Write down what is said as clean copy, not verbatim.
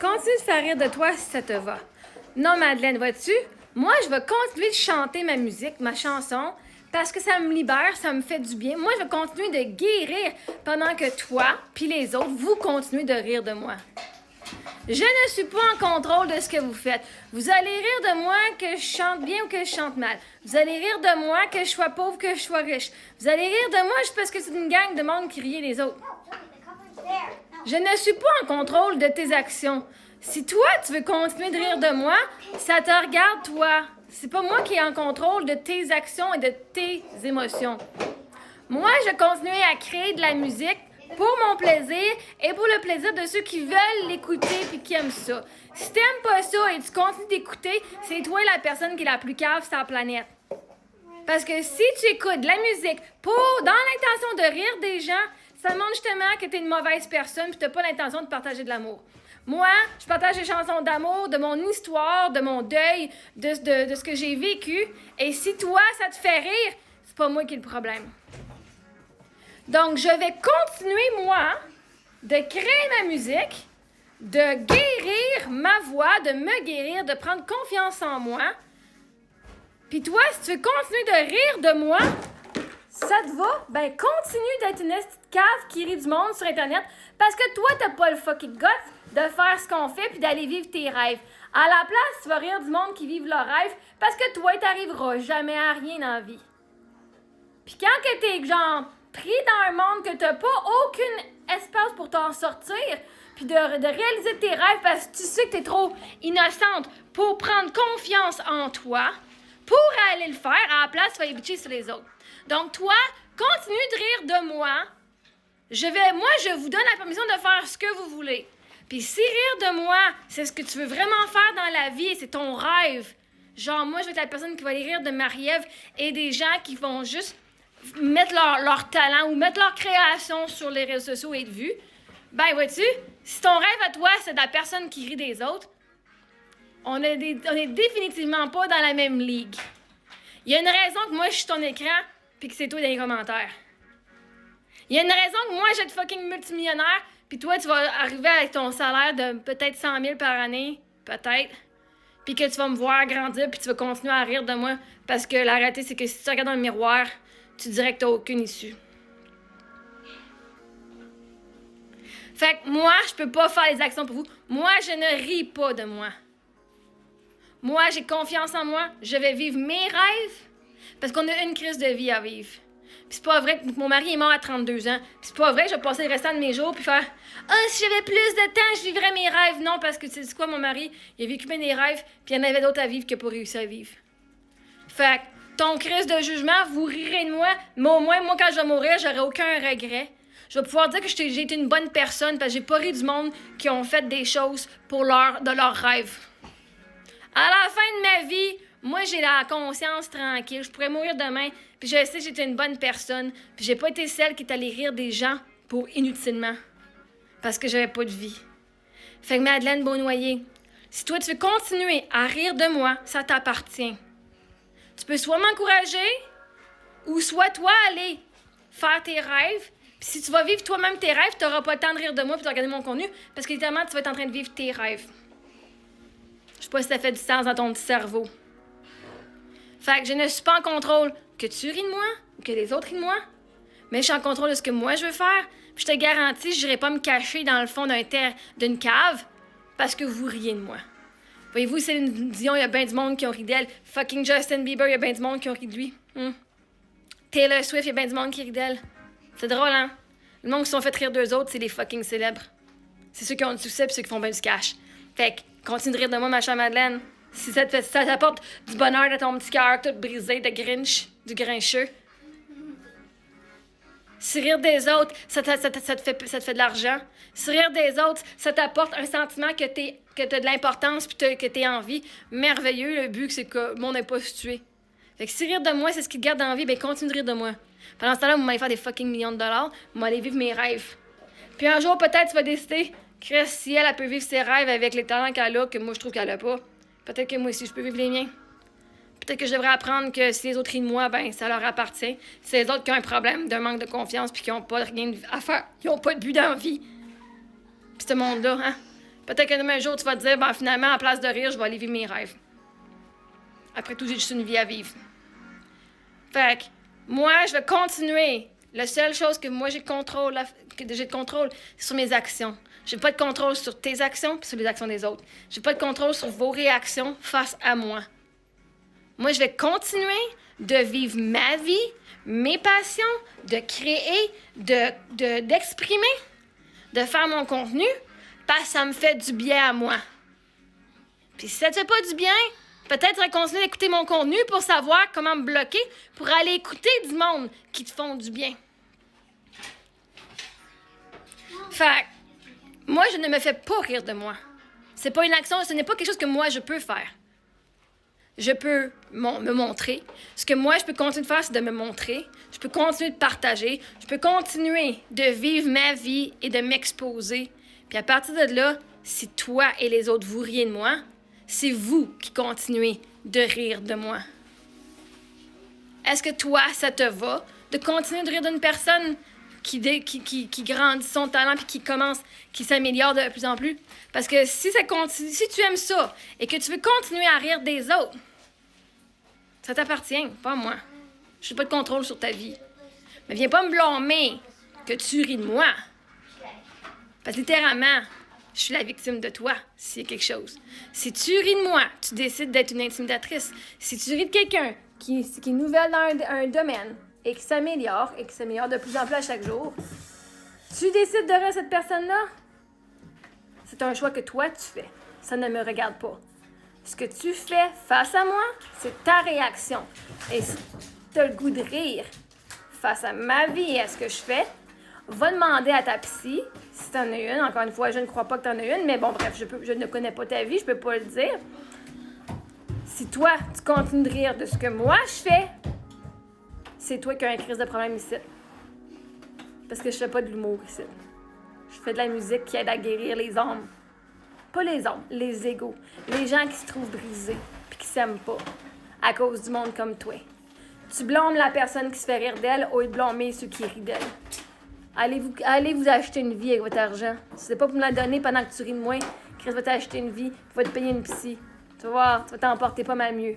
Continue de faire rire de toi si ça te va. Non, Madeleine, vois-tu? Moi, je vais continuer de chanter ma musique, ma chanson, parce que ça me libère, ça me fait du bien. Moi, je vais continuer de guérir pendant que toi, puis les autres, vous continuez de rire de moi. Je ne suis pas en contrôle de ce que vous faites. Vous allez rire de moi que je chante bien ou que je chante mal. Vous allez rire de moi que je sois pauvre, que je sois riche. Vous allez rire de moi juste parce que c'est une gang de monde qui riait les autres. Je ne suis pas en contrôle de tes actions. Si toi, tu veux continuer de rire de moi, ça te regarde, toi. C'est pas moi qui est en contrôle de tes actions et de tes émotions. Moi, je continue à créer de la musique pour mon plaisir et pour le plaisir de ceux qui veulent l'écouter et qui aiment ça. Si t'aimes pas ça et tu continues d'écouter, c'est toi la personne qui est la plus cave sur la planète. Parce que si tu écoutes de la musique dans l'intention de rire des gens, ça montre justement que t'es une mauvaise personne et t'as pas l'intention de partager de l'amour. Moi, je partage des chansons d'amour, de mon histoire, de mon deuil, de ce que j'ai vécu. Et si toi, ça te fait rire, c'est pas moi qui ai le problème. Donc, je vais continuer, moi, de créer ma musique, de guérir ma voix, de me guérir, de prendre confiance en moi. Puis toi, si tu veux continuer de rire de moi, ça te va? Ben, continue d'être une petite cave qui rit du monde sur Internet parce que toi, t'as pas le fucking guts de faire ce qu'on fait puis d'aller vivre tes rêves. À la place, tu vas rire du monde qui vivent leurs rêves parce que toi, t'arriveras jamais à rien dans la vie. Puis quand que t'es, genre, pris dans un monde que t'as pas aucun espace pour t'en sortir puis de réaliser tes rêves parce que tu sais que t'es trop innocente pour prendre confiance en toi, pour aller le faire, à la place, tu vas y bitcher sur les autres. Donc, toi, continue de rire de moi. Moi, je vous donne la permission de faire ce que vous voulez. Puis si rire de moi, c'est ce que tu veux vraiment faire dans la vie et c'est ton rêve, genre, moi, je vais être la personne qui va aller rire de Marie-Ève et des gens qui vont juste mettre leur talent ou mettre leur création sur les réseaux sociaux et être vus, ben, vois-tu, si ton rêve à toi, c'est de la personne qui rit des autres, on est définitivement pas dans la même ligue. Il y a une raison que moi, je suis ton écran puis que c'est toi dans les commentaires. Il y a une raison que moi, je vais être fucking multimillionnaire puis toi, tu vas arriver avec ton salaire de peut-être 100 000 par année, peut-être, puis que tu vas me voir grandir puis tu vas continuer à rire de moi parce que la réalité, c'est que si tu regardes dans le miroir, tu dirais que t'as aucune issue. Fait que moi, je peux pas faire les actions pour vous. Moi, je ne ris pas de moi. Moi, j'ai confiance en moi. Je vais vivre mes rêves parce qu'on a une crise de vie à vivre. Puis c'est pas vrai que mon mari est mort à 32 ans. Puis c'est pas vrai que je vais passer le restant de mes jours puis faire « Ah, si j'avais plus de temps, je vivrais mes rêves. » Non, parce que tu sais quoi, mon mari, il a vécu bien des rêves puis il y en avait d'autres à vivre qu'il n'a pas réussi à vivre. Fait que ton crise de jugement, vous rirez de moi, mais au moins, moi, quand je vais mourir, j'aurai aucun regret. Je vais pouvoir dire que j'ai été une bonne personne parce que j'ai pas ri du monde qui ont fait des choses de leurs rêves. À la fin de ma vie, moi, j'ai la conscience tranquille. Je pourrais mourir demain, puis je sais que j'étais une bonne personne, puis j'ai pas été celle qui est allée rire des gens pour inutilement, parce que j'avais pas de vie. Fait que Madeleine Beaunoyer, si toi, tu veux continuer à rire de moi, ça t'appartient. Tu peux soit m'encourager, ou soit toi aller faire tes rêves, puis si tu vas vivre toi-même tes rêves, tu n'auras pas le temps de rire de moi puis de regarder mon contenu, parce que littéralement, tu vas être en train de vivre tes rêves. Je sais pas si ça fait du sens dans ton petit cerveau. Fait que je ne suis pas en contrôle que tu ris de moi ou que les autres rient de moi, mais je suis en contrôle de ce que moi je veux faire. Puis je te garantis, je n'irai pas me cacher dans le fond d'une cave parce que vous riez de moi. Voyez-vous, Céline Dion, il y a bien du monde qui ont ri d'elle. Fucking Justin Bieber, il y a bien du monde qui ont ri de lui. Taylor Swift, il y a bien du monde qui rit d'elle. C'est drôle, hein? Le monde qui se sont fait rire d'eux autres, c'est les fucking célèbres. C'est ceux qui ont du succès et ceux qui font bien du cash. Fait que, continue de rire de moi, ma chère Madeleine. Si ça t'apporte du bonheur dans ton petit cœur tout brisé de Grinch, du grincheux. Si rire des autres, ça te fait de l'argent. Si rire des autres, ça t'apporte un sentiment que t'as de l'importance puis que t'es en vie. Merveilleux, le but, c'est que le monde n'est pas tué. Fait que si rire de moi, c'est ce qui te garde en vie, ben continue de rire de moi. Pendant ce temps-là, vous m'allez faire des fucking millions de dollars, vous m'allez vivre mes rêves. Puis un jour, peut-être, tu vas décider, Chris, si elle peut vivre ses rêves avec les talents qu'elle a, que moi, je trouve qu'elle a pas, peut-être que moi aussi, je peux vivre les miens. Peut-être que je devrais apprendre que si les autres rient de moi, ben ça leur appartient. C'est les autres qui ont un problème d'un manque de confiance puis qui n'ont pas rien à faire. Ils n'ont pas de but dans la vie. Puis ce monde-là, hein? Peut-être que demain un jour, tu vas te dire, ben finalement, en place de rire, je vais aller vivre mes rêves. Après tout, j'ai juste une vie à vivre. Fait que, moi, je vais continuer. La seule chose que moi j'ai de contrôle, c'est sur mes actions. Je n'ai pas de contrôle sur tes actions et sur les actions des autres. Je n'ai pas de contrôle sur vos réactions face à moi. Moi, je vais continuer de vivre ma vie, mes passions, de créer, d'exprimer, de faire mon contenu, parce que ça me fait du bien à moi. Puis si ça ne te fait pas du bien, peut-être continuer d'écouter mon contenu pour savoir comment me bloquer, pour aller écouter du monde qui te font du bien. Fait moi, je ne me fais pas rire de moi. C'est pas une action, ce n'est pas quelque chose que moi, je peux faire. Je peux me montrer. Ce que moi, je peux continuer de faire, c'est de me montrer. Je peux continuer de partager. Je peux continuer de vivre ma vie et de m'exposer. Puis à partir de là, si toi et les autres, vous riez de moi, c'est vous qui continuez de rire de moi. Est-ce que toi, ça te va de continuer de rire d'une personne qui grandit son talent puis qui s'améliore de plus en plus? Parce que si tu aimes ça et que tu veux continuer à rire des autres, ça t'appartient, pas moi. Je n'ai pas de contrôle sur ta vie. Mais viens pas me blâmer que tu ris de moi. Parce que littéralement, je suis la victime de toi, s'il y a quelque chose. Si tu ris de moi, tu décides d'être une intimidatrice. Si tu ris de quelqu'un qui est nouvelle dans un domaine et qui s'améliore de plus en plus à chaque jour, tu décides de rire cette personne-là, c'est un choix que toi, tu fais. Ça ne me regarde pas. Ce que tu fais face à moi, c'est ta réaction. Et si tu as le goût de rire face à ma vie et à ce que je fais, va demander à ta psy si tu en as une. Encore une fois, je ne crois pas que tu en as une, mais bon, bref, je ne connais pas ta vie, je peux pas le dire. Si toi, tu continues de rire de ce que moi, je fais, c'est toi qui as un crise de problème ici. Parce que je fais pas de l'humour ici. Je fais de la musique qui aide à guérir les âmes. Pas les âmes, les égos. Les gens qui se trouvent brisés puis qui s'aiment pas à cause du monde comme toi. Tu blâmes la personne qui se fait rire d'elle au lieu de blâmer ceux qui rient d'elle. Allez vous acheter une vie avec votre argent. Si c'est pas pour me la donner pendant que tu ris de moi, Chris va t'acheter une vie, va te payer une psy. Tu vas voir, tu vas t'en porter pas mal mieux.